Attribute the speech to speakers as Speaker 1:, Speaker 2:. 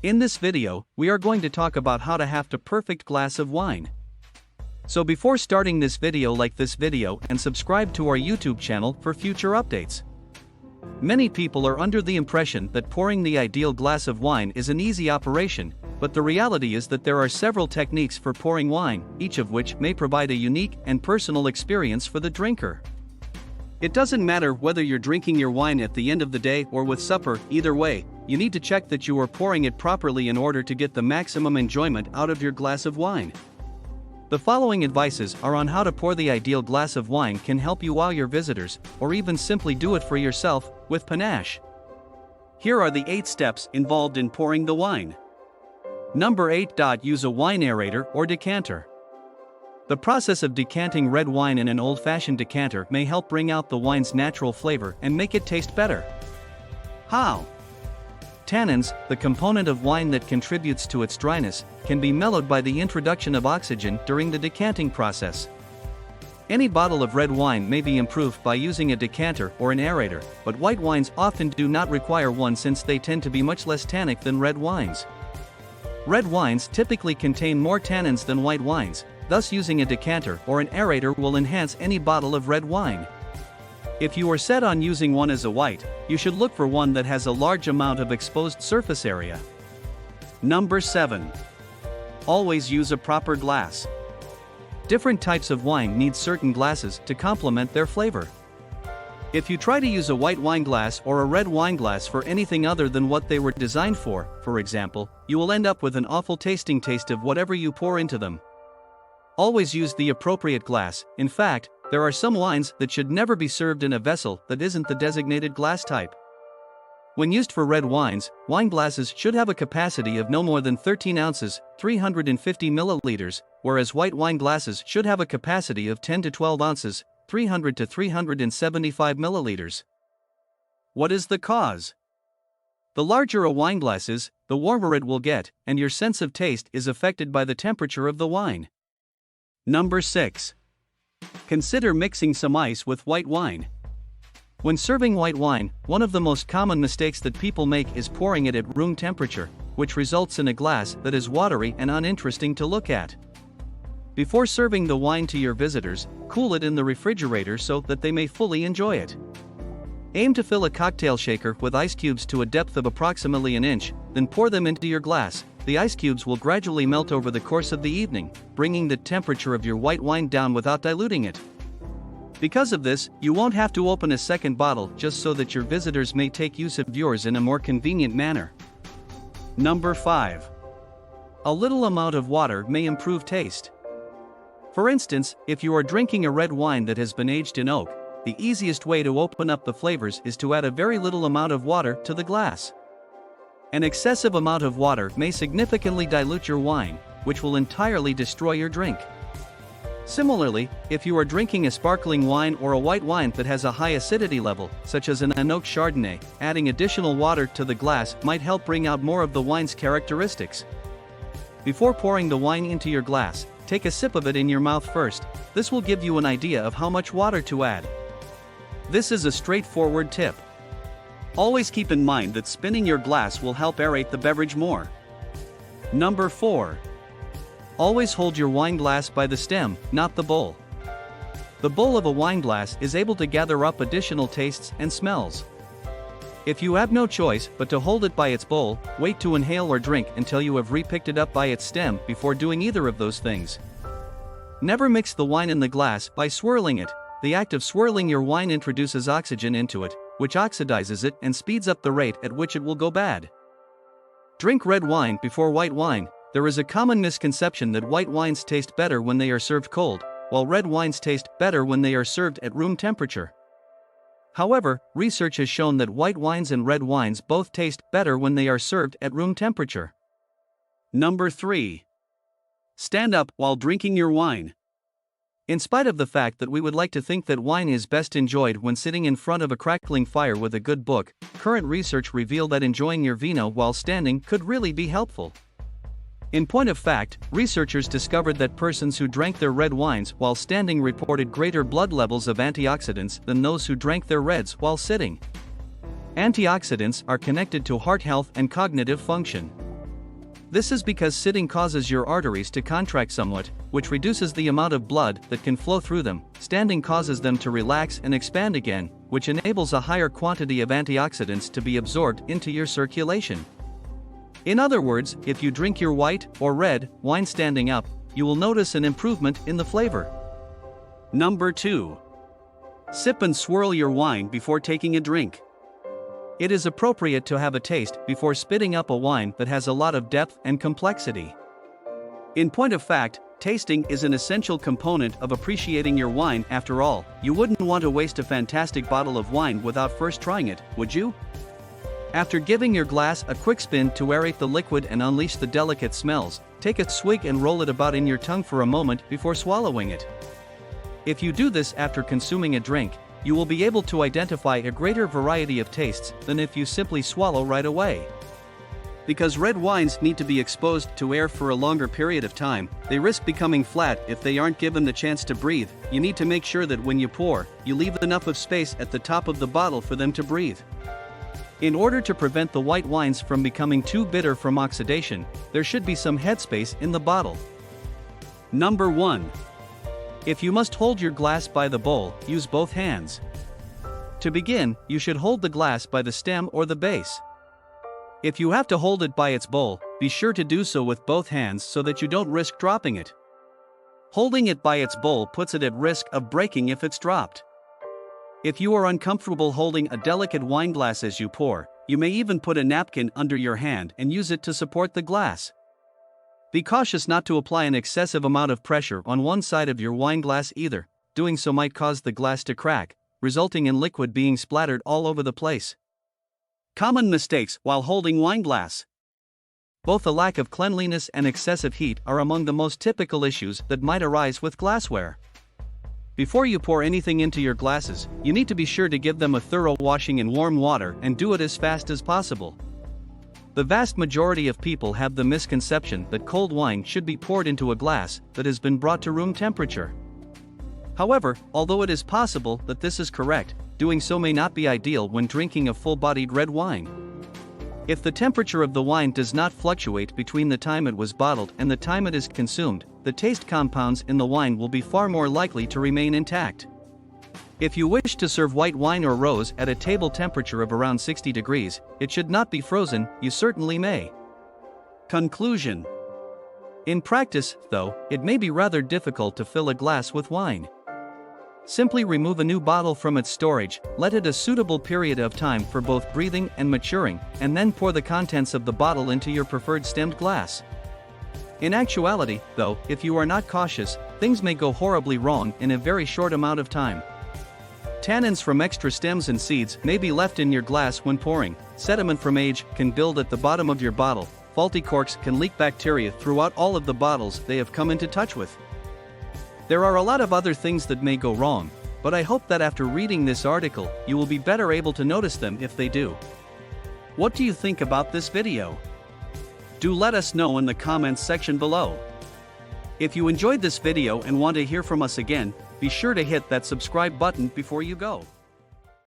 Speaker 1: In this video, we are going to talk about how to have a perfect glass of wine. So before starting this video, like this video and subscribe to our YouTube channel for future updates. Many people are under the impression that pouring the ideal glass of wine is an easy operation, but the reality is that there are several techniques for pouring wine, each of which may provide a unique and personal experience for the drinker. It doesn't matter whether you're drinking your wine at the end of the day or with supper, either way, you need to check that you are pouring it properly in order to get the maximum enjoyment out of your glass of wine. The following advices are on how to pour the ideal glass of wine can help you wow your visitors, or even simply do it for yourself, with panache. Here are the 8 steps involved in pouring the wine. Number 8. Use a wine aerator or decanter. The process of decanting red wine in an old-fashioned decanter may help bring out the wine's natural flavor and make it taste better. How? Tannins, the component of wine that contributes to its dryness, can be mellowed by the introduction of oxygen during the decanting process. Any bottle of red wine may be improved by using a decanter or an aerator, but white wines often do not require one since they tend to be much less tannic than red wines. Red wines typically contain more tannins than white wines, thus using a decanter or an aerator will enhance any bottle of red wine. If you are set on using one as a white, you should look for one that has a large amount of exposed surface area. Number 7. Always use a proper glass. Different types of wine need certain glasses to complement their flavor. If you try to use a white wine glass or a red wine glass for anything other than what they were designed for example, you will end up with an awful tasting taste of whatever you pour into them. Always use the appropriate glass. In fact, there are some wines that should never be served in a vessel that isn't the designated glass type. When used for red wines, wine glasses should have a capacity of no more than 13 ounces, 350 milliliters, whereas white wine glasses should have a capacity of 10 to 12 ounces, 300 to 375 milliliters. What is the cause? The larger a wine glass is, the warmer it will get, and your sense of taste is affected by the temperature of the wine. Number 6. Consider mixing some ice with white wine. When serving white wine, one of the most common mistakes that people make is pouring it at room temperature, which results in a glass that is watery and uninteresting to look at. Before serving the wine to your visitors, cool it in the refrigerator so that they may fully enjoy it. Aim to fill a cocktail shaker with ice cubes to a depth of approximately an inch, then pour them into your glass. The ice cubes will gradually melt over the course of the evening, bringing the temperature of your white wine down without diluting it. Because of this, you won't have to open a second bottle just so that your visitors may take use of yours in a more convenient manner. Number 5. A little amount of water may improve taste. For instance, if you are drinking a red wine that has been aged in oak, the easiest way to open up the flavors is to add a very little amount of water to the glass. An excessive amount of water may significantly dilute your wine, which will entirely destroy your drink. Similarly, if you are drinking a sparkling wine or a white wine that has a high acidity level, such as an oak Chardonnay, adding additional water to the glass might help bring out more of the wine's characteristics. Before pouring the wine into your glass, take a sip of it in your mouth first. This will give you an idea of how much water to add. This is a straightforward tip. Always keep in mind that spinning your glass will help aerate the beverage more. Number 4. Always hold your wine glass by the stem, not the bowl. The bowl of a wine glass is able to gather up additional tastes and smells. If you have no choice but to hold it by its bowl, wait to inhale or drink until you have repicked it up by its stem before doing either of those things. Never mix the wine in the glass by swirling it. The act of swirling your wine introduces oxygen into it, which oxidizes it and speeds up the rate at which it will go bad. Drink red wine before white wine. There is a common misconception that white wines taste better when they are served cold, while red wines taste better when they are served at room temperature. However, research has shown that white wines and red wines both taste better when they are served at room temperature. Number 3. Stand up while drinking your wine. In spite of the fact that we would like to think that wine is best enjoyed when sitting in front of a crackling fire with a good book, current research reveals that enjoying your vino while standing could really be helpful. In point of fact, researchers discovered that persons who drank their red wines while standing reported greater blood levels of antioxidants than those who drank their reds while sitting. Antioxidants are connected to heart health and cognitive function. This is because sitting causes your arteries to contract somewhat, which reduces the amount of blood that can flow through them. Standing causes them to relax and expand again, which enables a higher quantity of antioxidants to be absorbed into your circulation. In other words, if you drink your white or red wine standing up, you will notice an improvement in the flavor. Number 2. Sip and swirl your wine before taking a drink. It is appropriate to have a taste before spitting up a wine that has a lot of depth and complexity. In point of fact, tasting is an essential component of appreciating your wine. After all, you wouldn't want to waste a fantastic bottle of wine without first trying it, would you? After giving your glass a quick spin to aerate the liquid and unleash the delicate smells, take a swig and roll it about in your tongue for a moment before swallowing it. If you do this after consuming a drink, you will be able to identify a greater variety of tastes than if you simply swallow right away. Because red wines need to be exposed to air for a longer period of time, they risk becoming flat if they aren't given the chance to breathe. You need to make sure that when you pour, you leave enough of space at the top of the bottle for them to breathe. In order to prevent the white wines from becoming too bitter from oxidation, there should be some headspace in the bottle. Number 1. If you must hold your glass by the bowl, use both hands. To begin, you should hold the glass by the stem or the base. If you have to hold it by its bowl, be sure to do so with both hands so that you don't risk dropping it. Holding it by its bowl puts it at risk of breaking if it's dropped. If you are uncomfortable holding a delicate wine glass as you pour, you may even put a napkin under your hand and use it to support the glass. Be cautious not to apply an excessive amount of pressure on one side of your wine glass either. Doing so might cause the glass to crack, resulting in liquid being splattered all over the place. Common mistakes while holding wine glass. Both a lack of cleanliness and excessive heat are among the most typical issues that might arise with glassware. Before you pour anything into your glasses, you need to be sure to give them a thorough washing in warm water and do it as fast as possible. The vast majority of people have the misconception that cold wine should be poured into a glass that has been brought to room temperature. However, although it is possible that this is correct, doing so may not be ideal when drinking a full-bodied red wine. If the temperature of the wine does not fluctuate between the time it was bottled and the time it is consumed, the taste compounds in the wine will be far more likely to remain intact. If you wish to serve white wine or rose at a table temperature of around 60 degrees, it should not be frozen. You certainly may. Conclusion. In practice, though, it may be rather difficult to fill a glass with wine. Simply remove a new bottle from its storage, let it a suitable period of time for both breathing and maturing, and then pour the contents of the bottle into your preferred stemmed glass. In actuality, though, if you are not cautious, things may go horribly wrong in a very short amount of time. Tannins from extra stems and seeds may be left in your glass when pouring. Sediment from age can build at the bottom of your bottle. Faulty corks can leak bacteria throughout all of the bottles they have come into touch with. There are a lot of other things that may go wrong, but I hope that after reading this article, you will be better able to notice them if they do. What do you think about this video? Do let us know in the comments section below. If you enjoyed this video and want to hear from us again, be sure to hit that subscribe button before you go.